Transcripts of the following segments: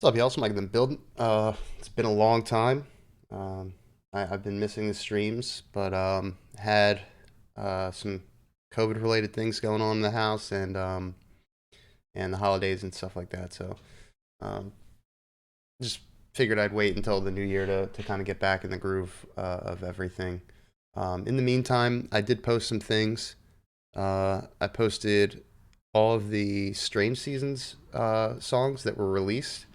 What's up, y'all? So Mike, been building. It's been a long time. Um, I've been missing the streams, but had some COVID-related things going on in the house, and the holidays and stuff like that. So um, just figured I'd wait until the new year to kind of get back in the groove of everything. In the meantime, I did post some things. I posted all of the Strange Seasons songs that were released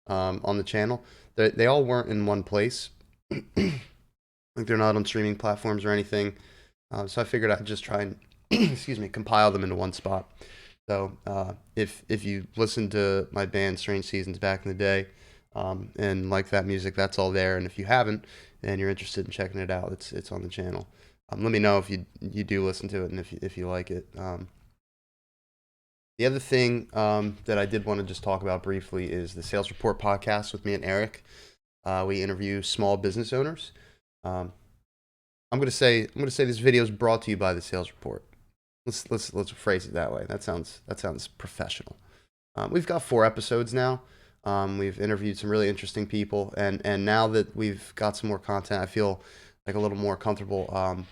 on the channel. They all weren't in one place. Like they're not on streaming platforms or anything. So I figured I'd just try and excuse me, compile them into one spot. So if you listened to my band Strange Seasons back in the day and like that music, that's all there. And if you haven't and you're interested in checking it out, it's on the channel. Let me know if you do listen to it and if you like it. The other thing that I did want to just talk about briefly is the Sales Report podcast with me and Eric. We interview small business owners. Um, I'm gonna say this video is brought to you by the Sales Report. Let's phrase it that way. That sounds professional. We've got 4 episodes now. We've interviewed some really interesting people, and now that we've got some more content, I feel like a little more comfortable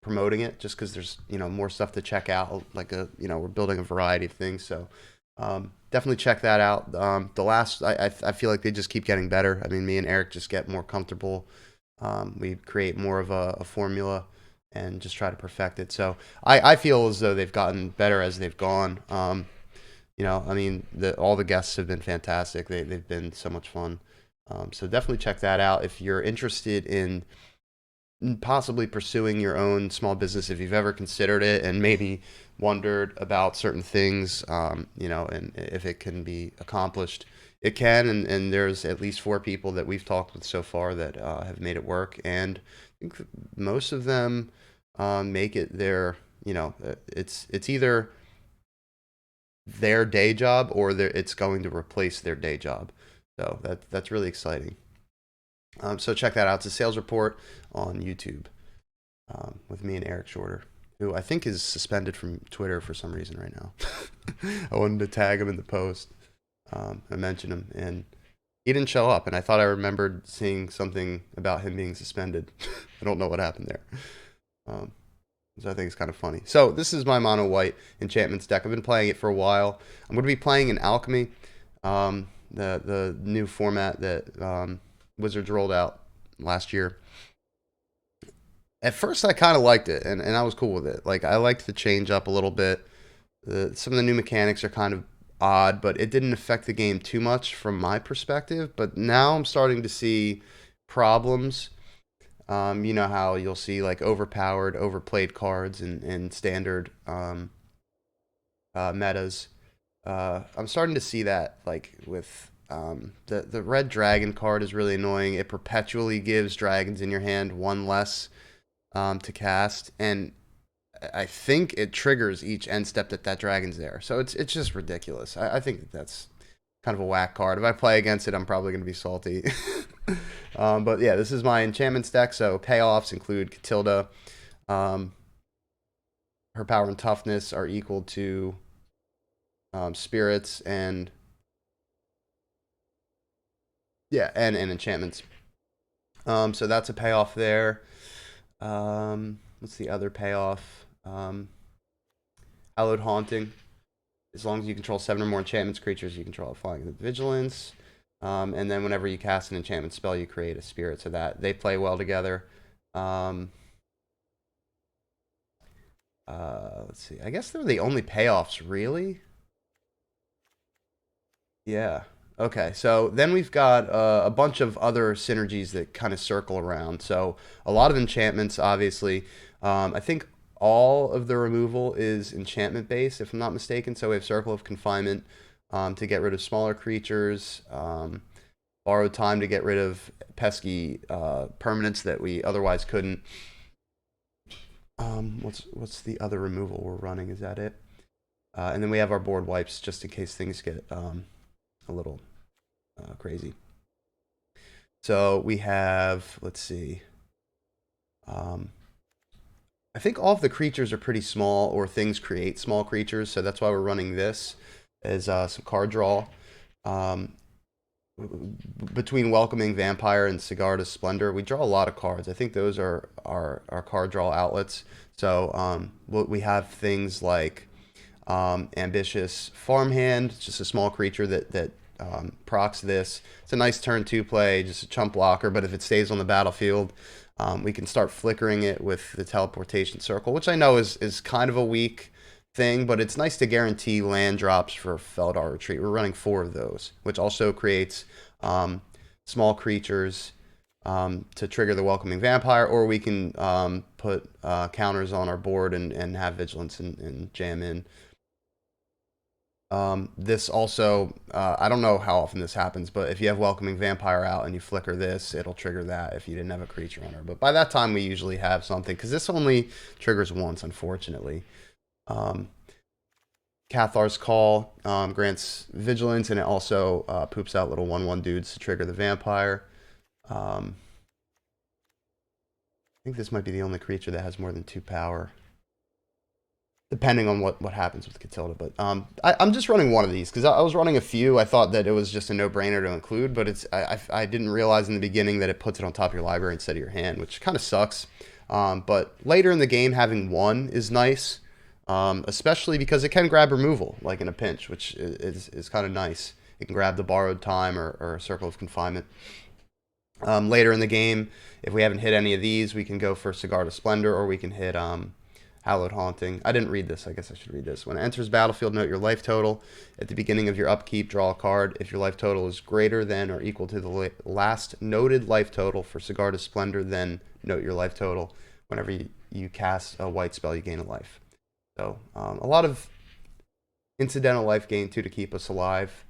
promoting it, just because there's more stuff to check out. Like we're building a variety of things, so definitely check that out. The last I feel like they just keep getting better. I mean, me and Eric just get more comfortable. We create more of a formula and just try to perfect it. So I feel as though they've gotten better as they've gone. I mean, all the guests have been fantastic. They've been so much fun. So definitely check that out if you're interested in possibly pursuing your own small business, if you've ever considered it and maybe wondered about certain things, and if it can be accomplished. It can, and there's at least 4 people that we've talked with so far that have made it work, and I think most of them make it their, it's either their day job or it's going to replace their day job. So that's really exciting. So check that out. It's a sales report on YouTube with me and Eric Shorter, who I think is suspended from Twitter for some reason right now. I wanted to tag him in the post. I mentioned him, and he didn't show up. And I thought I remembered seeing something about him being suspended. I don't know what happened there. So I think it's kind of funny. So this is my mono white enchantments deck. I've been playing it for a while. I'm going to be playing in Alchemy, the new format that Wizards rolled out last year. At first, I kind of liked it, and I was cool with it. Like, I liked the change up a little bit. Some of the new mechanics are kind of odd, but it didn't affect the game too much from my perspective. But now I'm starting to see problems. You know how you'll see like overpowered, overplayed cards in standard metas. I'm starting to see that like with the red dragon card is really annoying. It perpetually gives dragons in your hand one less to cast, and I think it triggers each end step that dragon's there. So it's just ridiculous. I think that's kind of a whack card. If I play against it, I'm probably going to be salty. But yeah, this is my enchantments deck. So payoffs include Katilda. Her power and toughness are equal to spirits and yeah, and enchantments. So that's a payoff there. What's the other payoff? Hallowed Haunting. As long as you control 7 or more enchantments creatures, you control flying and vigilance. And then whenever you cast an enchantment spell, you create a spirit. So that they play well together. Let's see. I guess they're the only payoffs, really. Yeah. Okay. So then we've got a bunch of other synergies that kind of circle around. So a lot of enchantments, obviously. I think all of the removal is enchantment based, if I'm not mistaken. So we have Circle of Confinement to get rid of smaller creatures. Borrowed Time to get rid of pesky permanents that we otherwise couldn't. What's the other removal we're running? Is that it? And then we have our board wipes just in case things get a little crazy. So we have, let's see. I think all of the creatures are pretty small, or things create small creatures, so that's why we're running this as some card draw. between Welcoming Vampire and Sigarda Splendor, we draw a lot of cards. I think those are our card draw outlets. So we have things like Ambitious Farmhand, just a small creature that procs this. It's a nice turn 2 play, just a chump blocker, but if it stays on the battlefield, we can start flickering it with the Teleportation Circle, which I know is kind of a weak thing, but it's nice to guarantee land drops for Felidar Retreat. We're running 4 of those, which also creates small creatures to trigger the Welcoming Vampire, or we can put counters on our board and have Vigilance and jam in. This also, I don't know how often this happens, but if you have Welcoming Vampire out and you flicker this, it'll trigger that if you didn't have a creature on her. But by that time, we usually have something, because this only triggers once, unfortunately. Cathar's Call grants Vigilance, and it also poops out little 1/1 dudes to trigger the Vampire. I think this might be the only creature that has more than 2 power, depending on what happens with Katilda. But I'm just running one of these, because I was running a few. I thought that it was just a no-brainer to include, but I didn't realize in the beginning that it puts it on top of your library instead of your hand, which kind of sucks. But later in the game, having one is nice. Especially because it can grab removal, like in a pinch, which is kind of nice. It can grab the Borrowed Time or a Circle of Confinement. Later in the game, if we haven't hit any of these, we can go for Sigarda Splendor, or we can hit Hallowed Haunting. I didn't read this. I guess I should read this. When it enters battlefield, note your life total. At the beginning of your upkeep, draw a card. If your life total is greater than or equal to the last noted life total for Sigarda Splendor, then note your life total. Whenever you cast a white spell, you gain a life. So a lot of incidental life gain too to keep us alive.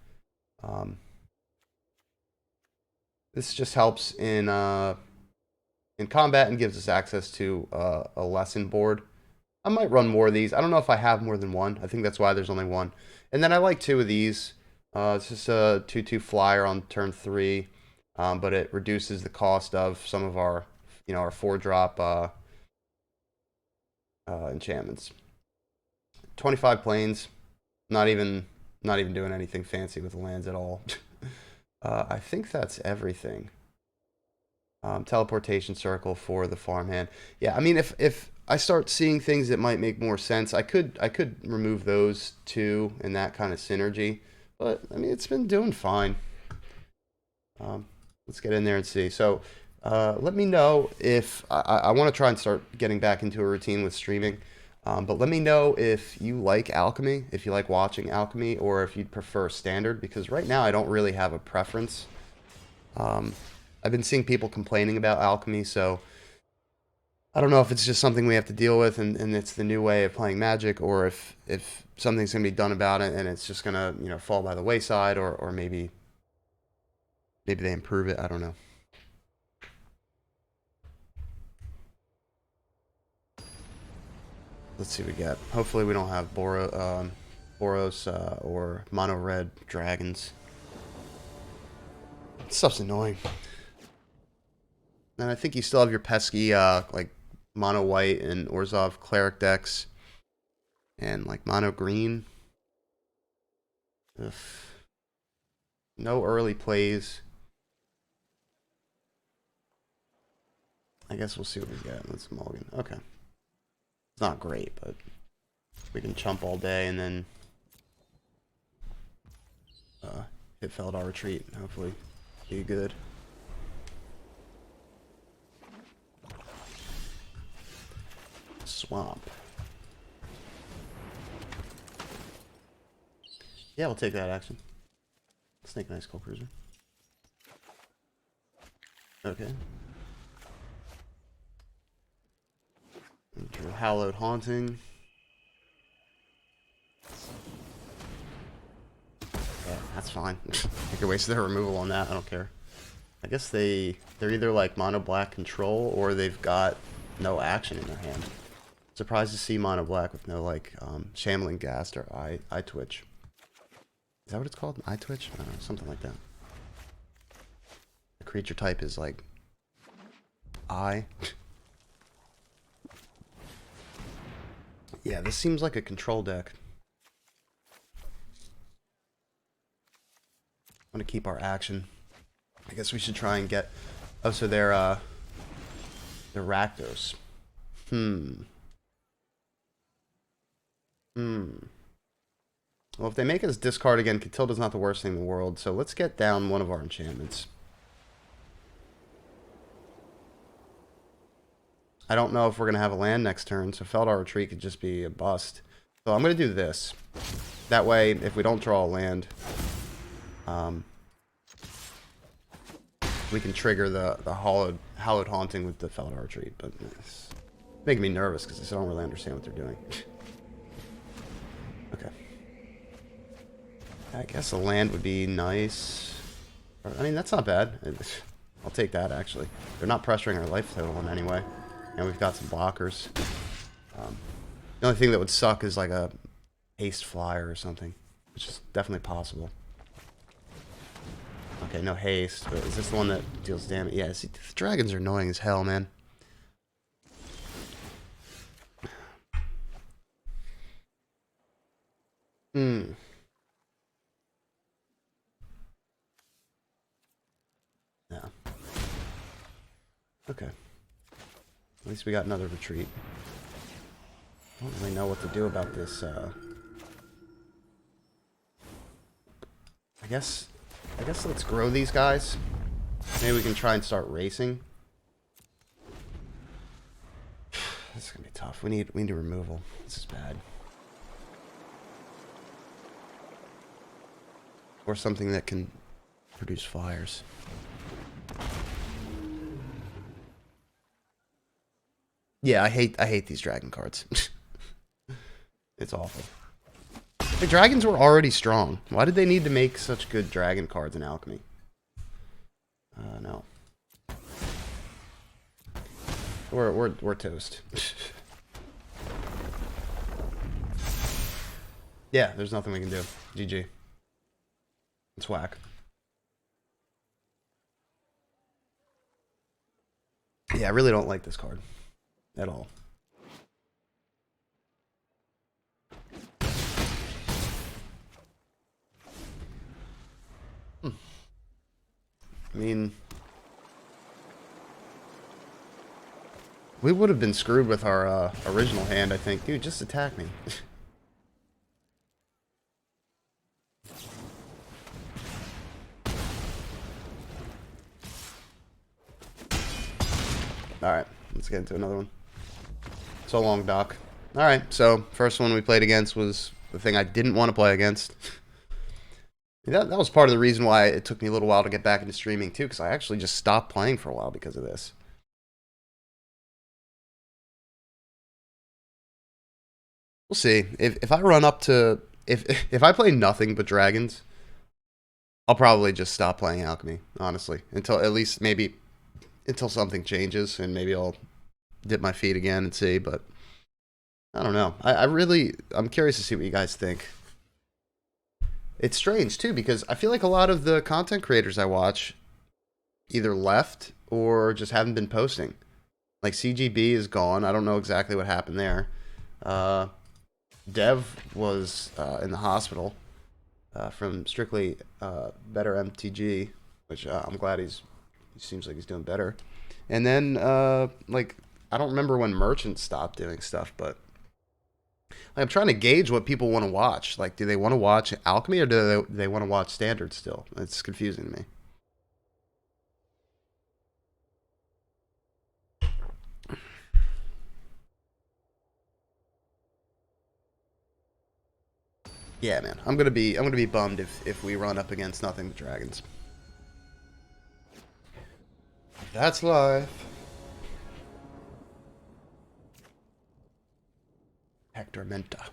This just helps in combat and gives us access to a lesson board. I might run more of these. I don't know if I have more than one. I think that's why there's only one. And then I like 2 of these. It's just a 2/2 flyer on turn 3, but it reduces the cost of some of our, our 4-drop enchantments. 25 planes, not even doing anything fancy with the lands at all. I think that's everything. Teleportation Circle for the farmhand. Yeah, I mean, if I start seeing things that might make more sense, I could remove those 2 in that kind of synergy. But I mean, it's been doing fine. Let's get in there and see. So let me know if I want to try and start getting back into a routine with streaming. But let me know if you like Alchemy, if you like watching Alchemy, or if you'd prefer Standard, because right now I don't really have a preference. I've been seeing people complaining about Alchemy, so I don't know if it's just something we have to deal with and it's the new way of playing Magic, or if something's going to be done about it and it's just going to, fall by the wayside, or maybe they improve it. I don't know. Let's see what we got. Hopefully we don't have Boros or mono red dragons. This stuff's annoying. And I think you still have your pesky like mono white and Orzhov cleric decks, and like mono green. Ugh. No early plays. I guess we'll see what we get. Let's mulligan. Okay. It's not great, but we can chump all day and then hit Felidar Retreat. Hopefully be good. Swamp. Yeah, we'll take that action. Snake Nice Skull Cruiser. Okay. Hallowed Haunting. Yeah, that's fine. I could waste their removal on that. I don't care. I guess they're either like mono black control, or they've got no action in their hand. Surprised to see mono black with no like Shambling Ghast or eye twitch. Is that what it's called? Eye twitch? I don't know, something like that. The creature type is like eye. Yeah, this seems like a control deck. I'm gonna keep our action. I guess we should try and get... Oh, so they're Rakdos. Well, if they make us discard again, Katilda's not the worst thing in the world, so let's get down one of our enchantments. I don't know if we're going to have a land next turn, so Felidar Retreat could just be a bust. So I'm going to do this. That way, if we don't draw a land, we can trigger the Hallowed Haunting with the Felidar Retreat. But it's making me nervous because I don't really understand what they're doing. Okay. I guess a land would be nice. I mean, that's not bad. I'll take that, actually. They're not pressuring our life total in any way. And we've got some blockers. The only thing that would suck is like a haste flyer or something, which is definitely possible. Okay, no haste, but is this the one that deals damage? Yeah, see, the dragons are annoying as hell, man. Yeah. Okay. At least we got another retreat. I don't really know what to do about this, I guess let's grow these guys. Maybe we can try and start racing. This is gonna be tough. We need removal. This is bad. Or something that can produce flyers. Yeah, I hate these dragon cards. It's awful. The dragons were already strong. Why did they need to make such good dragon cards in Alchemy? No. We're toast. Yeah, there's nothing we can do. GG. It's whack. Yeah, I really don't like this card. At all. I mean, we would have been screwed with our original hand, I think. Dude, just attack me. Alright, let's get into another one. So long, Doc. Alright, so first one we played against was the thing I didn't want to play against. That was part of the reason why it took me a little while to get back into streaming, too, because I actually just stopped playing for a while because of this. We'll see. If I run up to... If I play nothing but dragons, I'll probably just stop playing Alchemy, honestly. Until, at least, maybe... Until something changes, and maybe I'll dip my feet again and see, but... I don't know. I'm curious to see what you guys think. It's strange, too, because I feel like a lot of the content creators I watch either left or just haven't been posting. Like, CGB is gone. I don't know exactly what happened there. Dev was in the hospital from strictly better MTG, which I'm glad he seems like he's doing better. And then, like, I don't remember when Merchant stopped doing stuff, but... I'm trying to gauge what people want to watch. Like, do they want to watch Alchemy or do they want to watch Standard still? It's confusing to me. Yeah, man. I'm gonna be bummed if we run up against nothing but dragons. That's life. Hector Menta.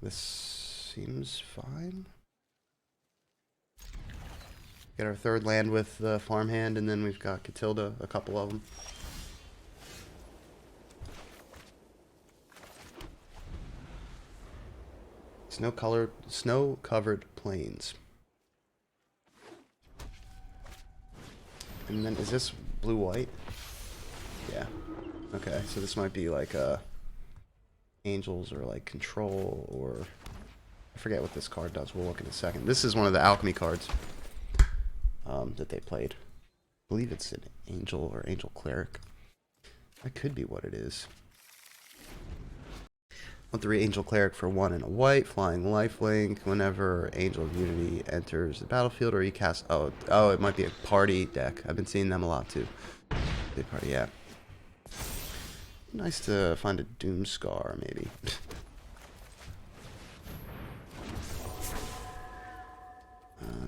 This seems fine. Get our third land with the Farmhand, and then we've got Katilda, a couple of them. Snow-covered plains. And then, is this blue-white? Yeah. Okay, so this might be like angels or like control, or I forget what this card does. We'll look in a second. This is one of the alchemy cards. that they played. I believe it's an Angel or Angel Cleric. That could be what it is. 1/3 Angel Cleric for 1 and a white, flying lifelink. Whenever Angel of Unity enters the battlefield or you cast... Oh, it might be a party deck. I've been seeing them a lot too. Big party, yeah. Nice to find a Doomskar, maybe.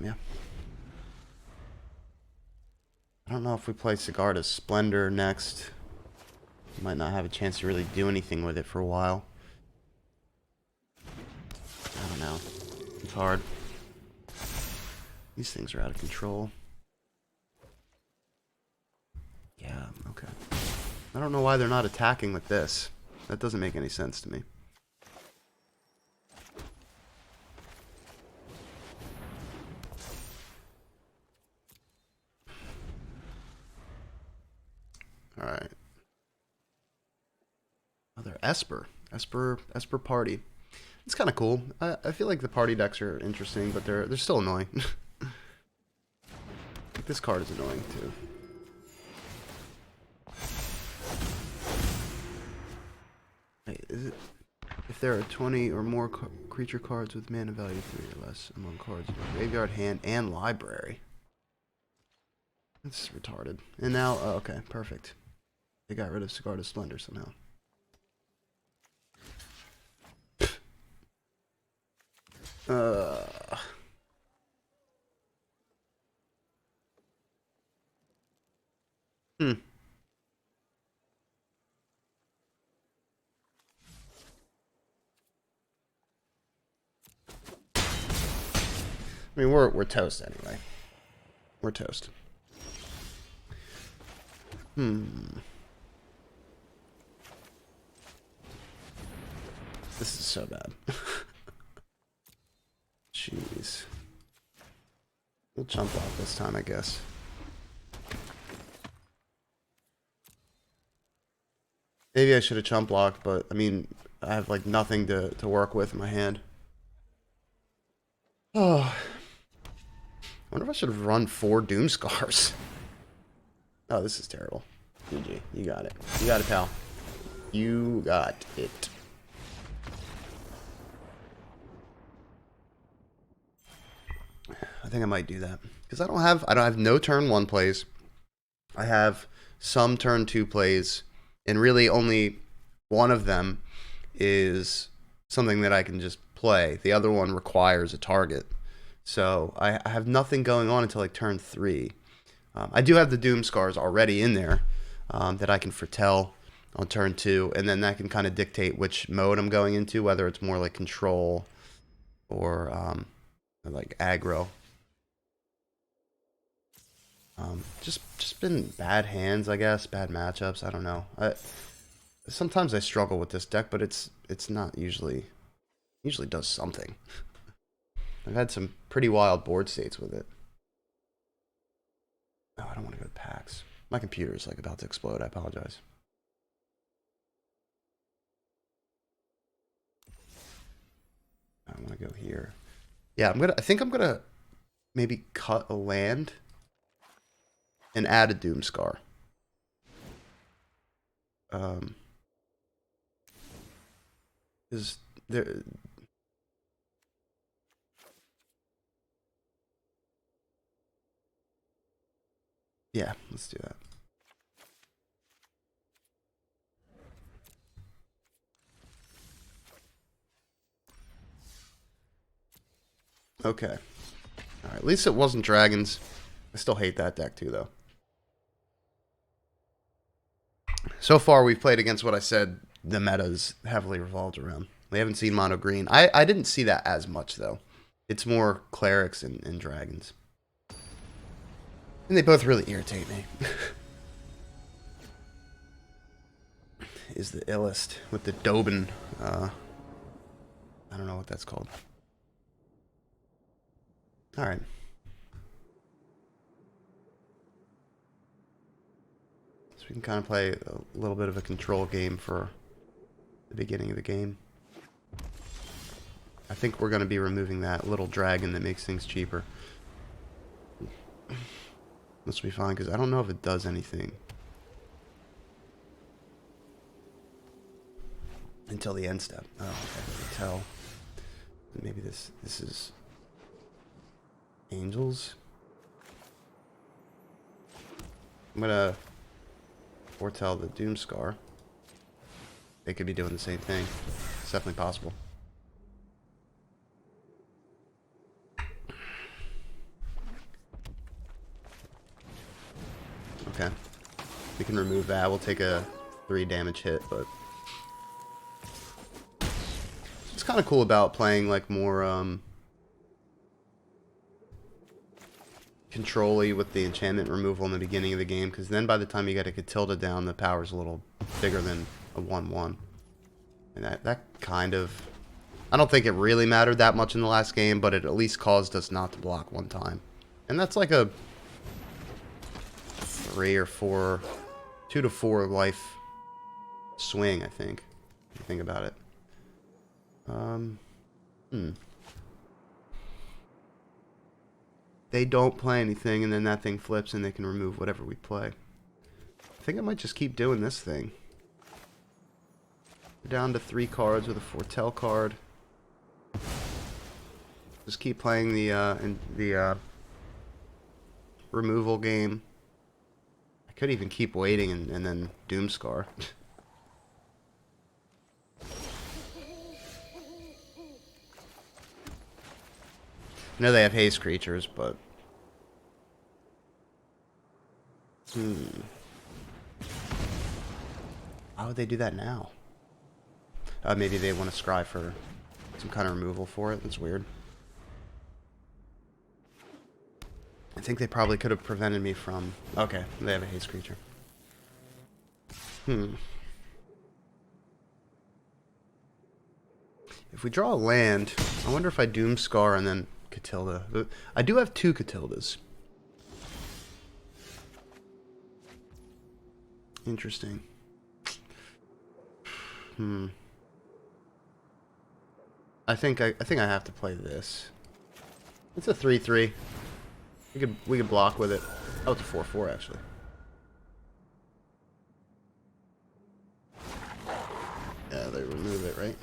Yeah. I don't know if we play Sigarda's Splendor next. Might not have a chance to really do anything with it for a while. I don't know. It's hard. These things are out of control. Yeah, okay. I don't know why they're not attacking with this. That doesn't make any sense to me. Alright. Oh, they're Esper party. It's kind of cool. I feel like the party decks are interesting, but they're still annoying. This card is annoying too. Wait, is it? If there are 20 or more creature cards with mana value 3 or less among cards in your graveyard, hand, and library. That's retarded. And now, oh, okay, perfect. They got rid of Sigarda's Splendor somehow. I mean, we're toast anyway. We're toast. This is so bad. Jeez. We'll jump off this time, I guess. Maybe I should have chump blocked, but I mean, I have like nothing to work with in my hand. Oh. I wonder if I should have run 4 Doomskars. Oh, this is terrible. GG. You got it. You got it, pal. You got it. I think I might do that. Because I don't have no turn 1 plays. I have some turn 2 plays. And really only one of them is something that I can just play. The other one requires a target. So I have nothing going on until like turn 3. I do have the Doomskars already in there that I can foretell on turn 2. And then that can kind of dictate which mode I'm going into, whether it's more like control or like aggro. Just been bad hands, I guess, bad matchups. I don't know. Sometimes I struggle with this deck, but it's not usually does something. I've had some pretty wild board states with it. Oh, I don't want to go to packs. My computer is like about to explode. I apologize. I want to go here. Yeah, I think I'm gonna maybe cut a land and add a Doomskar. Is there? Yeah, let's do that. Okay. All right. At least it wasn't dragons. I still hate that deck too, though. So far, we've played against what I said the meta's heavily revolved around. We haven't seen mono green. I didn't see that as much, though. It's more clerics and dragons. And they both really irritate me. Is the illest with the Dobin. I don't know what that's called. Alright. So we can kind of play a little bit of a control game for the beginning of the game. I think we're going to be removing that little dragon that makes things cheaper. This will be fine, because I don't know if it does anything until the end step. Oh, okay. I can tell. Maybe this is Angels. I'm gonna foretell the Doomskar. They could be doing the same thing. It's definitely possible. Okay. We can remove that. We'll take a 3 damage hit, but it's kind of cool about playing like more control-y with the enchantment removal in the beginning of the game, because then by the time you get a Katilda down, the power's a little bigger than a 1/1. And that kind of... I don't think it really mattered that much in the last game, but it at least caused us not to block 1 time. And that's like a 3 or 4... 2 to 4 life swing, I think. If you think about it. They don't play anything, and then that thing flips, and they can remove whatever we play. I think I might just keep doing this thing. We're down to 3 cards with a foretell card. Just keep playing the removal game. I could even keep waiting and then Doomskar. I know they have haste creatures, but... Why would they do that now? Maybe they want to scry for some kind of removal for it. That's weird. I think they probably could have prevented me from... Okay, they have a haste creature. If we draw a land, I wonder if I Doomskar and then Katilda. I do have 2 Katildas. Interesting. I think I have to play this. It's a 3/3. We could block with it. Oh, it's a 4/4 actually. Yeah, they remove it, right?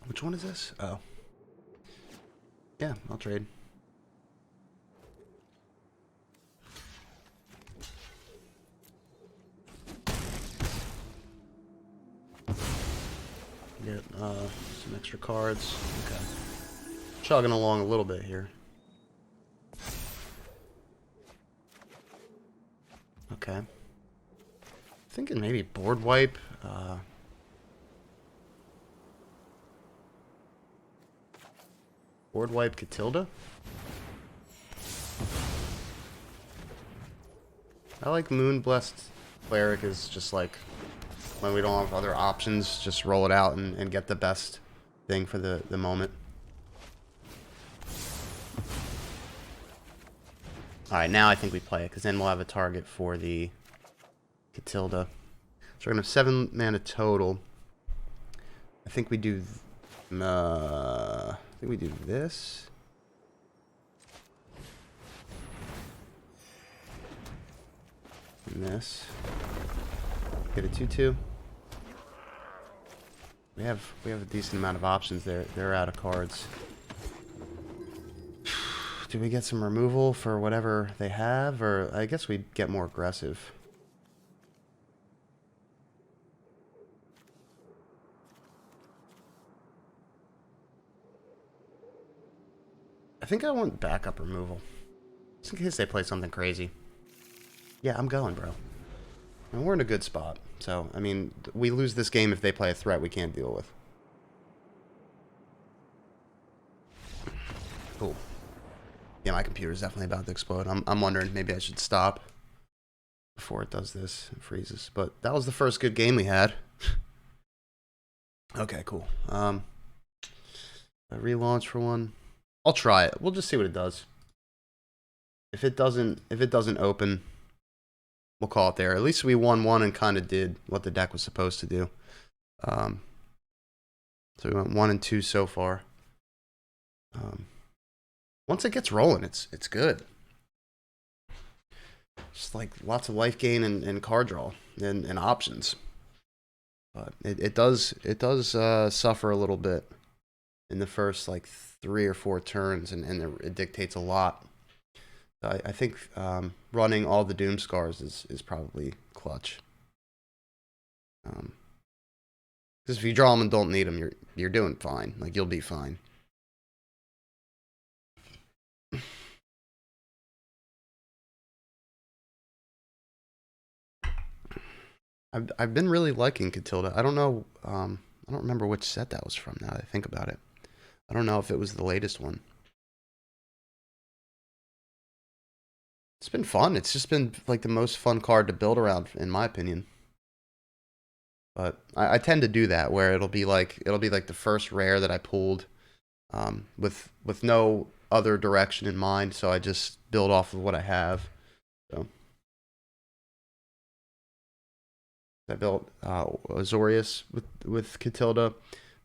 Which one is this? Oh. Yeah, I'll trade. Get some extra cards. Okay. Chugging along a little bit here. Okay. Thinking maybe board wipe. Board wipe Katilda. I like Moon-Blessed Cleric is just like when we don't have other options, just roll it out and get the best thing for the moment. Alright, now I think we play it, because then we'll have a target for the Katilda. So we're going to have 7 mana total. I think we do... I think we do this. And this. Get a 2/2. We have a decent amount of options there. They're out of cards. Do we get some removal for whatever they have, or I guess we'd get more aggressive. I think I want backup removal. Just in case they play something crazy. Yeah, I'm going, bro. And we're in a good spot. So, I mean, we lose this game if they play a threat we can't deal with. Cool. Yeah, my computer's definitely about to explode. I'm wondering maybe I should stop before it does this and freezes. But that was the first good game we had. Okay, cool. A relaunch for one. I'll try it. We'll just see what it does. If it doesn't open, we'll call it there. At least we won one and kind of did what the deck was supposed to do. So we went 1 and 2 so far. Once it gets rolling, it's good. Just like lots of life gain and card draw and options. But it does suffer a little bit in the first like 3 or 4 turns, and it dictates a lot. I think running all the Doomskars is probably clutch. Because if you draw them and don't need them, you're doing fine. Like, you'll be fine. I've been really liking Katilda. I don't know. I don't remember which set that was from now that I think about it. I don't know if it was the latest one. It's been fun. It's just been like the most fun card to build around, in my opinion. But I tend to do that where it'll be like the first rare that I pulled, with no other direction in mind. So I just build off of what I have. So I built Azorius with Katilda.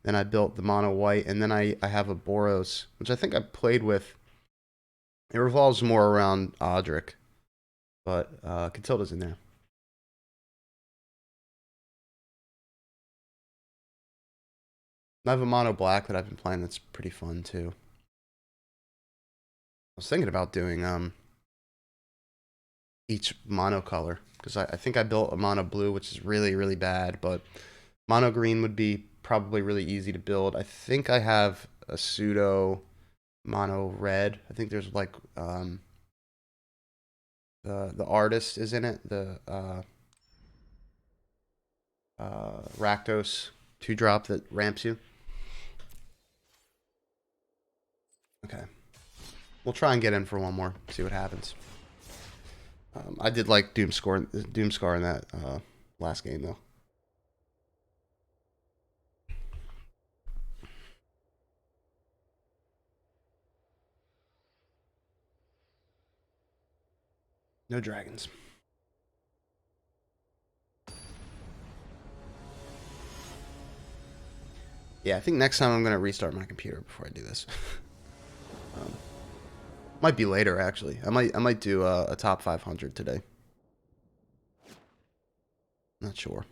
Then I built the mono white, and then I have a Boros, which I think I played with. It revolves more around Odric, but Katilda's in there. I have a mono black that I've been playing that's pretty fun too. I was thinking about doing each mono color, because I think I built a mono blue, which is really, really bad, but mono green would be probably really easy to build. I think I have a pseudo mono red. I think there's like the artist is in it, the Rakdos 2-drop that ramps you. Okay, we'll try and get in for one more, see what happens. I did like Doomskar in that last game though. No dragons. Yeah, I think next time I'm going to restart my computer before I do this. Might be later, actually. I might do a top 500 today. Not sure.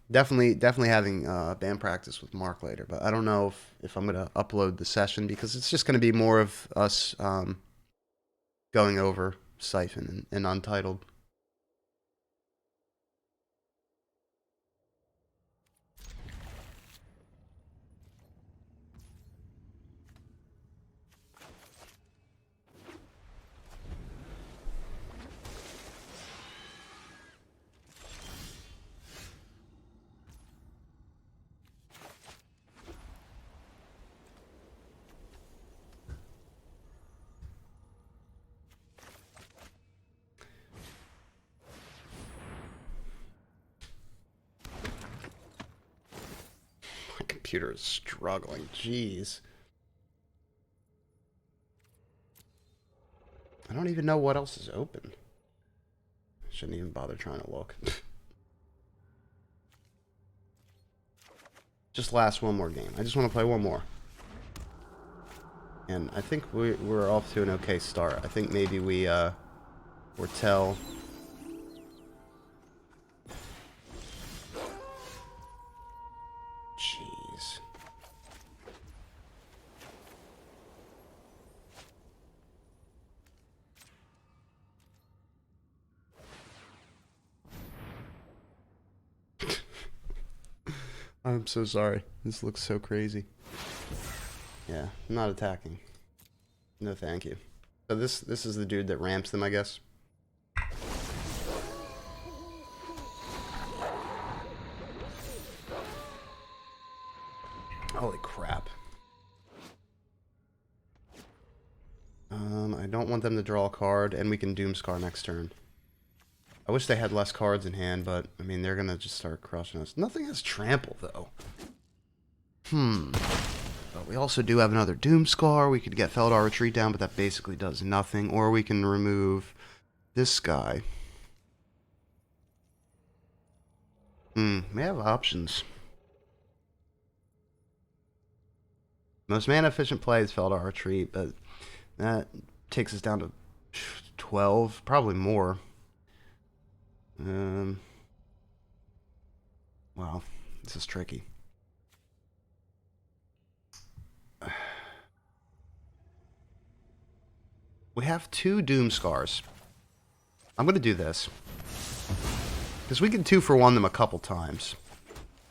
Definitely having band practice with Mark later, but I don't know if I'm going to upload the session, because it's just going to be more of us going over Siphon and Untitled. My computer is struggling. Jeez. I don't even know what else is open. Shouldn't even bother trying to look. Just last one more game. I just want to play one more. And I think we're off to an okay start. I think maybe we're tell. Jeez. I'm so sorry. This looks so crazy. Yeah, I'm not attacking. No, thank you. So this is the dude that ramps them, I guess. Holy crap. I don't want them to draw a card, and we can Doomskar next turn. I wish they had less cards in hand, but, I mean, they're gonna just start crushing us. Nothing has trample, though. But we also do have another Doomskar. We could get Felidar Retreat down, but that basically does nothing. Or we can remove This guy. We have options. Most mana efficient play is Felidar Retreat, but that takes us down to 12, probably more. Wow, this is tricky. We have 2 Doomskars. I'm going to do this. Because we can 2-for-1 them a couple times.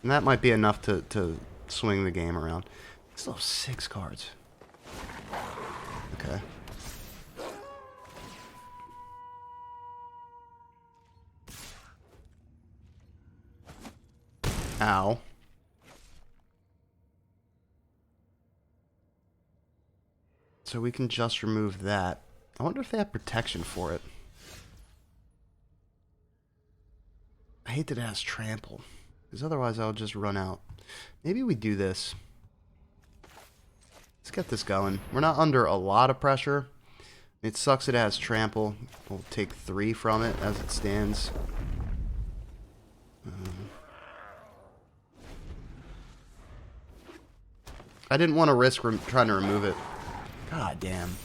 And that might be enough to swing the game around. Still have 6 cards. Okay. Ow. So we can just remove that. I wonder if they have protection for it. I hate that it has trample, because otherwise I'll just run out. Maybe we do this. Let's get this going. We're not under a lot of pressure. It sucks it has trample. We'll take 3 from it as it stands. I didn't want to risk trying to remove it. God damn.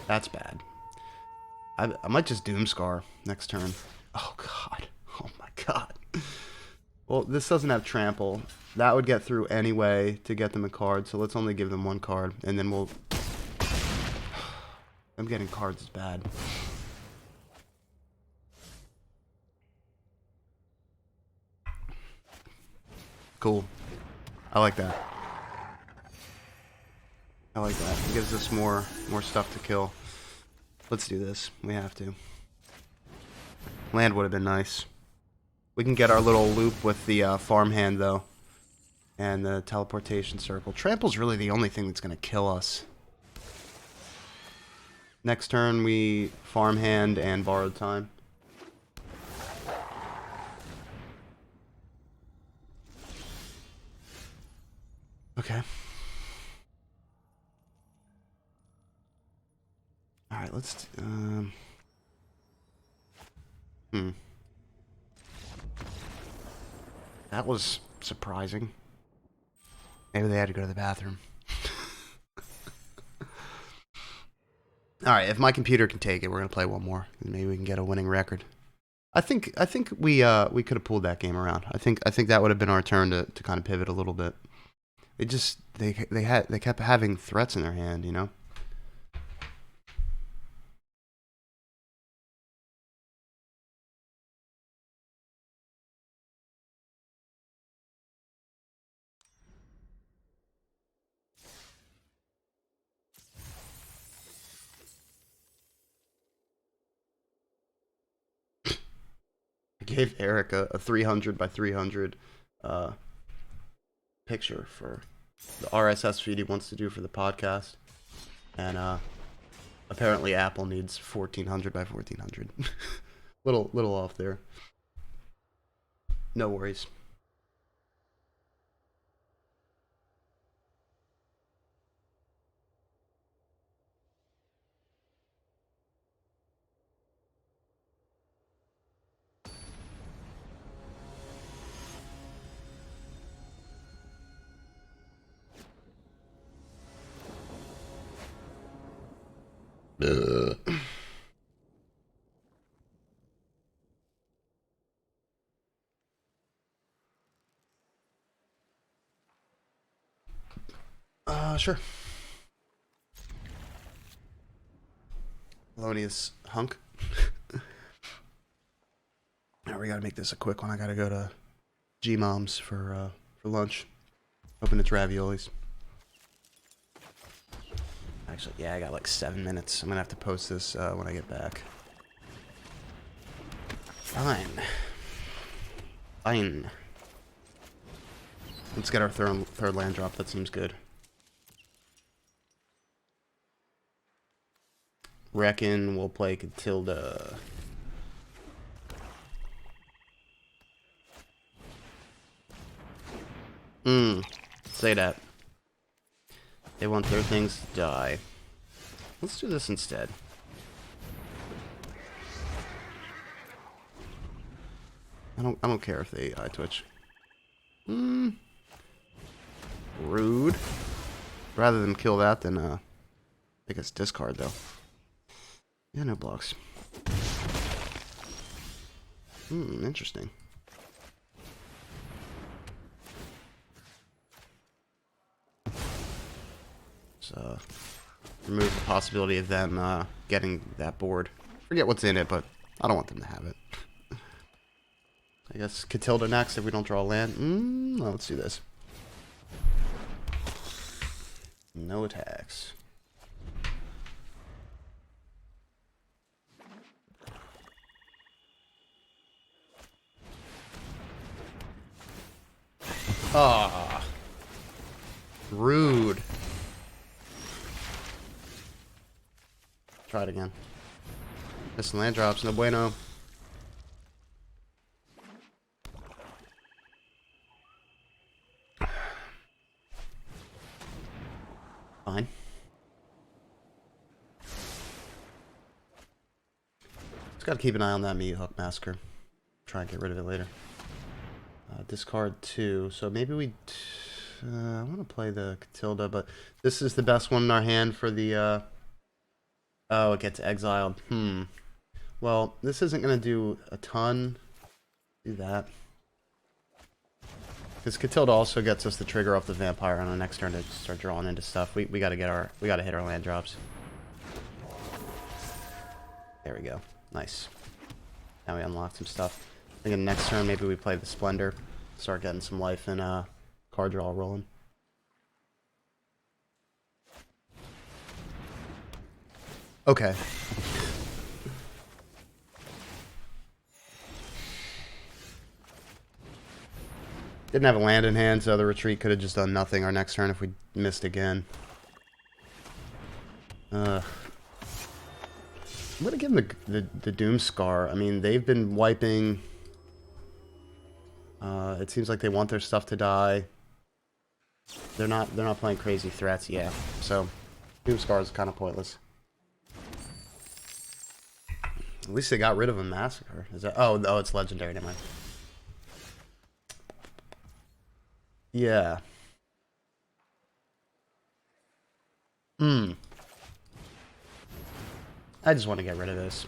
That's bad. I might just Doomskar next turn. Oh god. Oh my god. Well, this doesn't have trample. That would get through anyway to get them a card, so let's only give them 1 card, and then we'll... I'm getting cards is bad. Cool. I like that. I like that. It gives us more stuff to kill. Let's do this. We have to. Land would have been nice. We can get our little loop with the farmhand, though. And the teleportation circle. Trample's really the only thing that's going to kill us. Next turn, we farmhand and borrowed time. Okay. Alright, let's... That was surprising. Maybe they had to go to the bathroom. Alright, if my computer can take it, we're going to play one more. And maybe we can get a winning record. I think we could have pulled that game around. I think that would have been our turn to kind of pivot a little bit. It just... They kept having threats in their hand, you know? I gave Eric a 300 by 300 picture for the RSS feed he wants to do for the podcast. And apparently Apple needs 1400 by 1400. little off there. No worries. Sure. Melodious hunk. Now we gotta make this a quick one. I gotta go to G-Mom's for lunch. Hoping it's raviolis. Actually, yeah, I got like 7 minutes. I'm gonna have to post this when I get back. Fine. Fine. Let's get our third land drop. That seems good. Reckon we'll play Katilda. Say that. They want their things to die. Let's do this instead. I don't care if they eye twitch. Rude. Rather than kill that than make us discard though. Yeah, no blocks. Interesting. So remove the possibility of them getting that board. Forget what's in it, but I don't want them to have it. I guess Katilda next if we don't draw a land. Well, let's do this. No attacks. Ah, rude. Try it again. Missing land drops, no bueno. Fine. Just gotta keep an eye on that Meat Hook Massacre. Try and get rid of it later. Discard 2. So maybe we... I want to play the Katilda, but this is the best one in our hand for the... Oh, it gets exiled. Well, this isn't going to do a ton. Do that. Because Katilda also gets us the trigger off the Vampire on our next turn to start drawing into stuff. We gotta get our... We gotta hit our land drops. There we go. Nice. Now we unlocked some stuff. I think next turn maybe we play the Splendor. Start getting some life and card draw rolling. Okay. Didn't have a land in hand, so the retreat could have just done nothing our next turn if we missed again. I'm gonna give them the Doomskar. I mean, they've been wiping. It seems like they want their stuff to die. They're not playing crazy threats, yeah. So Doomskar is kind of pointless. At least they got rid of a Massacre. Is that? Oh, it's legendary. Never mind. Yeah. I just want to get rid of this.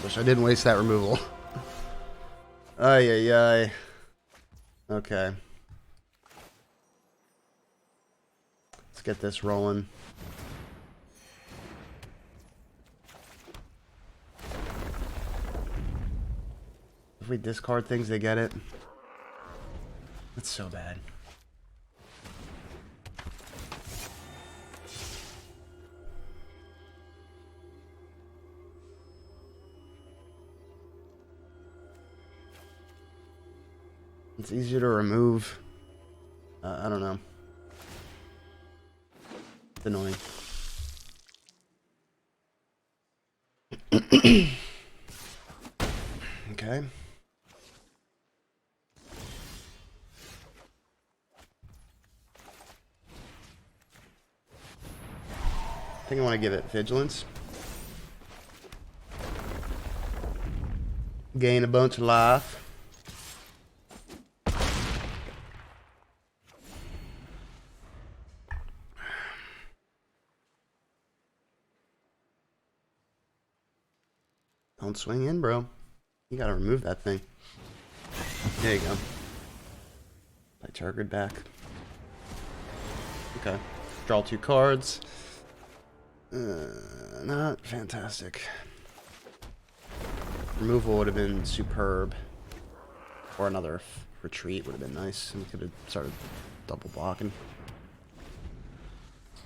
Wish I didn't waste that removal. Ay, ay, ay. Okay. Let's get this rolling. If we discard things, they get it. That's so bad. It's easier to remove. I don't know. It's annoying. Okay. I think I want to give it Vigilance. Gain a bunch of life. Don't swing in, bro. You gotta remove that thing. There you go. Play Turgid back. Okay. Draw 2 cards. Not fantastic. Removal would have been superb. Or another retreat would have been nice. And we could have started double blocking.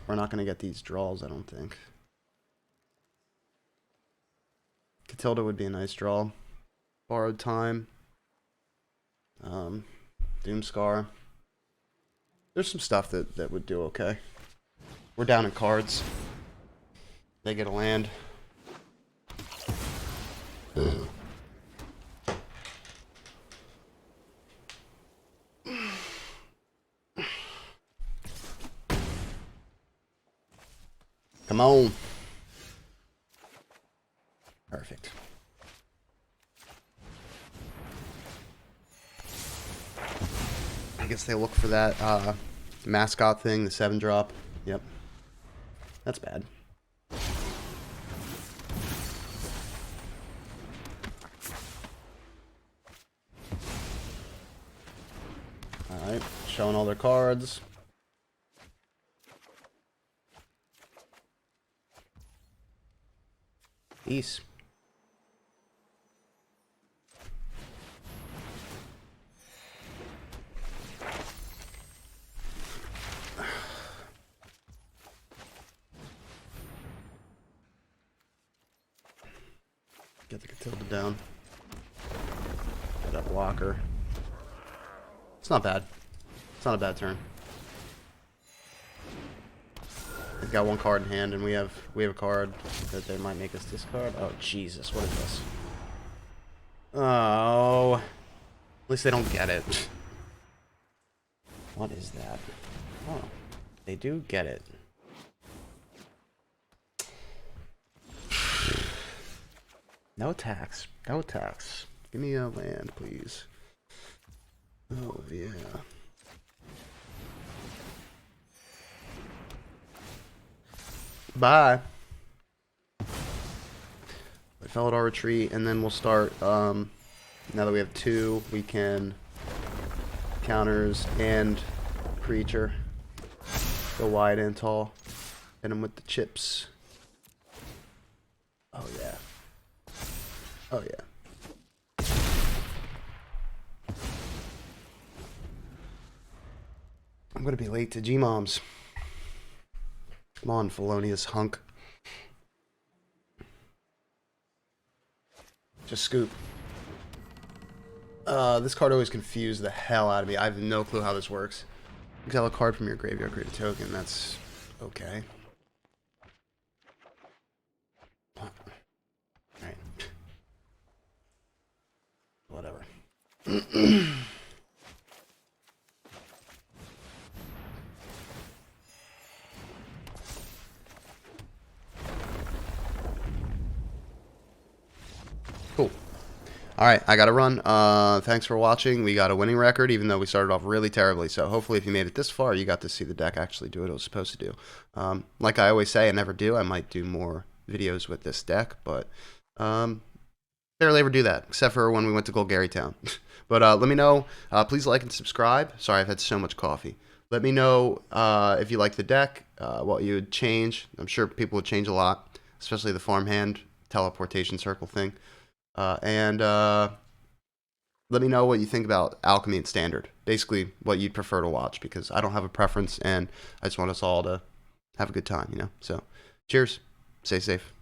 We're not going to get these draws, I don't think. Katilda would be a nice draw. Borrowed Time. Doomskar. There's some stuff that would do okay. We're down in cards. They get a land. Come on. Perfect. I guess they look for that mascot thing, the 7-drop. Yep. That's bad. Alright, showing all their cards. Peace. Get the Katilda down. Get that blocker. It's not bad. It's not a bad turn. They've got one card in hand, and we have a card that they might make us discard. Oh Jesus, what is this? Oh, at least they don't get it. What is that? Oh, they do get it. No attacks. No attacks. Give me a land, please. Oh, yeah. Bye. Felidar Retreat, and then we'll start, now that we have 2, we can counters and creature. Go wide and tall. Hit them with the chips. Oh, yeah. Oh, yeah. I'm going to be late to G-Moms. Come on, felonious hunk. Just scoop. This card always confused the hell out of me. I have no clue how this works. Exile a card from your graveyard, create a token. That's okay. Alright. Whatever. Cool. Alright, I gotta run. Thanks for watching. We got a winning record, even though we started off really terribly. So hopefully if you made it this far, you got to see the deck actually do what it was supposed to do. Like I always say, I never do. I might do more videos with this deck, but barely ever do that, except for when we went to Golgari Town. But let me know. Please like and subscribe. Sorry, I've had so much coffee. Let me know if you like the deck, what you would change. I'm sure people would change a lot, especially the Farmhand Teleportation Circle thing. And let me know what you think about Alchemy and Standard. Basically, what you'd prefer to watch, because I don't have a preference, and I just want us all to have a good time, you know? So, cheers. Stay safe.